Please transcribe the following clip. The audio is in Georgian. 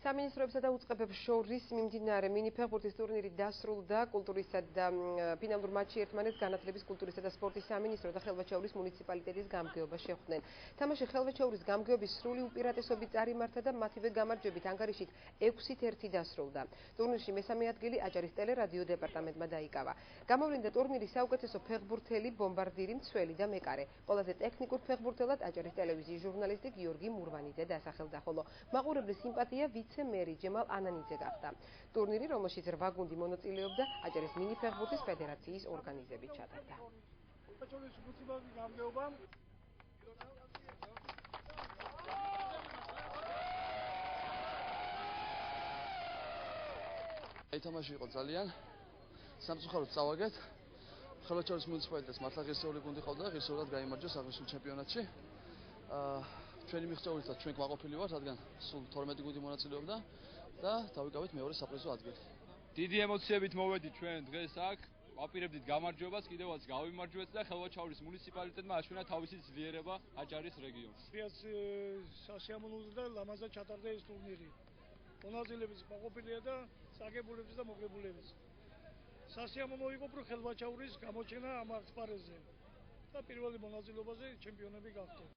სამინისტროებსა და უწყებებს შორის მიმდინარე მინიფეხბურთის ტურნირი დასრულდა. კულტურისა და ფინალურ მატჩში ერთმანეთს განათლების, კულტურისა და სპორტის სამინისტრო და ხელვაჩაურის მუნიციპალიტეტის გამგეობა შეხვდნენ. თამაში ხელვაჩაურის გამგეობის სრული უპირატესობით წარიმართა და მათივე გამარჯვებით ანგარიშით 6-1 დასრულდა. ტურნირში მესამე ადგილი აჭარის ტელერადიო დეპარტამენტმა დაიკავა. გამოვლინდა ტურნირის საუკეთესო ფეხბურთელი, ბომბარდირი, მცველი და მეკარე. ყველაზე ტექნიკურ ფეხბურთელად აჭარის ტელევიზიის ჟურნალისტი გიორგი მურვანიძე დასახელდა, ხოლო მაყურებლის სიმპათია ვიცე-მერი ჯემალ ანანიძე გახდა. ტურნირი, რომელშიც 8 გუნდი მონაწილეობდა, აჭარის მინიფეხბურთის ფედერაციის ორგანიზებით ჩატარდა. თამაში იყო ძალიან სამწუხაროდ წავაგეთ. ხელვაჩაურის მუნიციპალიტეტს მართლა ღირსეული გუნდი ყავდა, ღირსეულად გაიმარჯვეს აღნიშნულ ჩემპიონატში. ჩვენი მიღწეულითაც ჩვენ კმაყოფილი ვართ, რადგან სულ 12 გუნდი მონაწილეობდა და დავიკავეთ მეორე საპრიზო ადგილი. დიდი ემოციებით მოვედით ჩვენ დღეს აქ, ვაპირებდით გამარჯვებას, კიდევაც გავიმარჯვეთ და ხელვაჩაურის მუნიციპალიტეტმა აშვენა თავისი ძლიერება აჭარის რეგიონში. სასიამოვნოა და ლამაზად ჩატარდა ეს ტურნირი. მონაწილეების კმაყოფილია და საგებულების და მოგებულების. სასიამოვნო იყო პრო ხელვაჩაურის გამოჩენა ამ ასპარეზზე და პირველი მონაწილეობაზე ჩემპიონები გახდნენ.